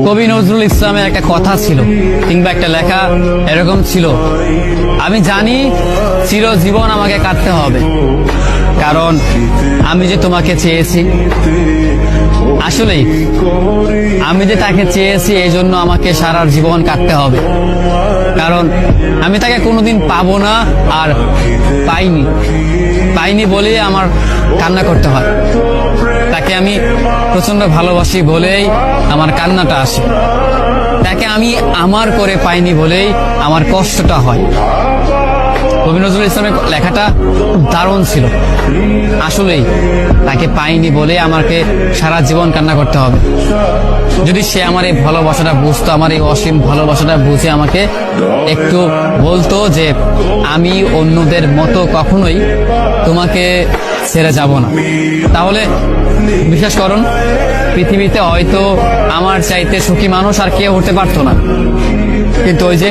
কবি নজরুল ইসলামের একটা কথা ছিল কিংবা একটা লেখা এরকম ছিল, আমি জানি চিরজীবন আমাকে কাটতে হবে, কারণ আমি যে তোমাকে চেয়েছি। আসলেই আমি যে তাকে চেয়েছি এই জন্য আমাকে সারা জীবন কাটতে হবে, কারণ আমি তাকে কোনোদিন পাবো না, আর পাইনি বলে আমার কান্না করতে হয়। তাকে আমি প্রচন্ড ভালোবাসি বলেই আমার কান্নাটা আসে, তাকে আমি আমার করে পাইনি বলেই আমার কষ্টটা হয়। কবি নজরুল ইসলামের লেখাটা খুব দারুণ ছিল। আসলেই তাকে পাইনি বলে আমাকে সারা জীবন কান্না করতে হবে। যদি সে আমার এই ভালোবাসাটা বুঝতো, আমার এই অসীম ভালোবাসাটা বুঝে আমাকে একটু বলতো যে আমি অন্যদের মতো কখনোই তোমাকে ছেড়ে যাব না, তাহলে বিশ্বাস করুন পৃথিবীতে হয়তো আমার চাইতে সুখী মানুষ আর কেউ হতে পারতো না। কিন্তু ওই যে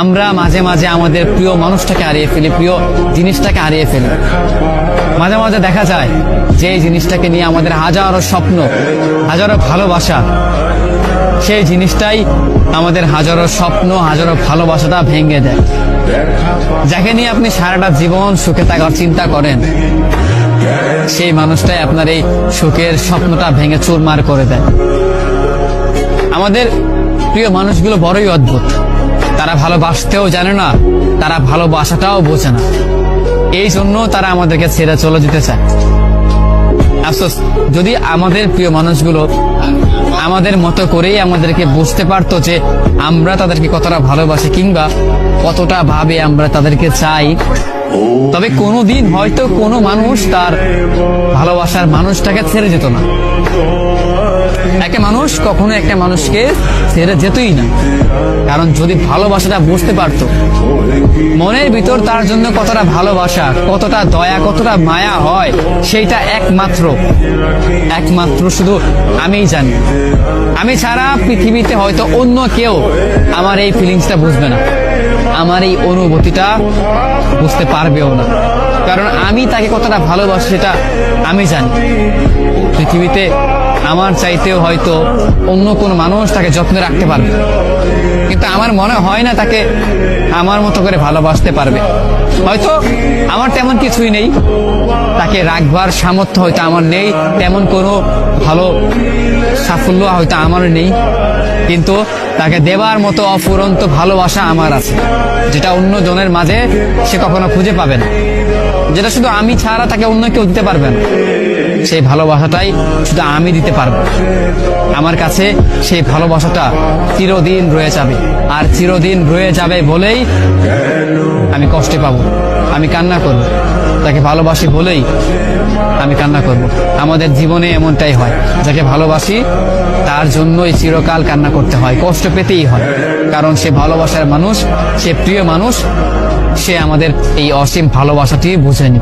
আমরা মাঝে মাঝে আমাদের প্রিয় মানুষটাকে হারিয়ে ফেলি, প্রিয় জিনিসটাকে হারিয়ে ফেলি। মাঝে মাঝে দেখা যায় যে এই জিনিসটাকে নিয়ে আমাদের হাজারো স্বপ্ন, হাজারো ভালোবাসা, সেই জিনিসটাই আমাদের হাজারো স্বপ্ন, হাজারো ভালোবাসাটা ভেঙে দেয়। যাকে নিয়ে আপনি সারাটা জীবন সুখে থাকার চিন্তা করেন, সেই মানুষটাই আপনার এই সুখের স্বপ্নটা ভেঙে চুরমার করে দেয়। আমাদের প্রিয় মানুষগুলো বড়ই অদ্ভুত, তারা ভালোবাসতেও জানে না, তারা ভালোবাসাটাও বোঝে না, এই জন্য তারা আমাদেরকে ছেড়ে চলে যেতে চায়। আফসোস, যদি আমাদের প্রিয় মানুষগুলো আমাদের মতো করেই আমাদেরকে বুঝতে পারতো যে আমরা তাদেরকে কতটা ভালোবাসি কিংবা কতটা ভাবে আমরা তাদেরকে চাই, তবে কোনোদিন হয়তো কোনো মানুষ তার ভালোবাসার মানুষটাকে ছেড়ে যেত না। একটা মানুষ কখনো একটা মানুষকে ছেড়ে যেতই না, কারণ যদি ভালোবাসাটা বুঝতে পারতো, মনের ভিতর তার জন্য কতটা ভালোবাসা, কতটা দয়া, কতটা মায়া হয়, সেইটা একমাত্র শুধু আমিই জানি। আমি ছাড়া পৃথিবীতে হয়তো অন্য কেউ আমার এই ফিলিংসটা বুঝবে না, আমার এই অনুভূতিটা বুঝতে পারবেও না, কারণ আমি তাকে কতটা ভালোবাসি সেটা আমি জানি। পৃথিবীতে আমার চাইতেও হয়তো অন্য কোন মানুষ তাকে যত্নে রাখতে পারবে, কিন্তু আমার মনে হয় না তাকে আমার মতো করে ভালোবাসতে পারবে। হয়তো আমার তেমন কিছুই নেই, তাকে রাখবার সামর্থ্য হয়তো আমার নেই, তেমন কোনো ভালো সাফল্য হয়তো আমার নেই, কিন্তু তাকে দেবার মতো অফুরন্ত ভালোবাসা আমার আছে, যেটা অন্য জনের মাঝে সে কখনো খুঁজে পাবে না, যেটা শুধু আমি ছাড়া তাকে অন্য কেউ দিতে পারবে না। সেই ভালোবাসাটাই শুধু আমি দিতে পারবো। আমার কাছে সেই ভালোবাসাটা চিরদিন রয়ে যাবে, আর চিরদিন রয়ে যাবে বলেই আমি কষ্ট পাবো, আমি কান্না করব, তাকে ভালোবাসি বলেই আমি কান্না করব। আমাদের জীবনে এমনটাই হয়, যাকে ভালোবাসি তার জন্যই চিরকাল কান্না করতে হয়, কষ্ট পেতেই হয়, কারণ সে ভালোবাসার মানুষ, সে প্রিয় মানুষ, সে আমাদের এই অসীম ভালোবাসাটি বুঝেনি।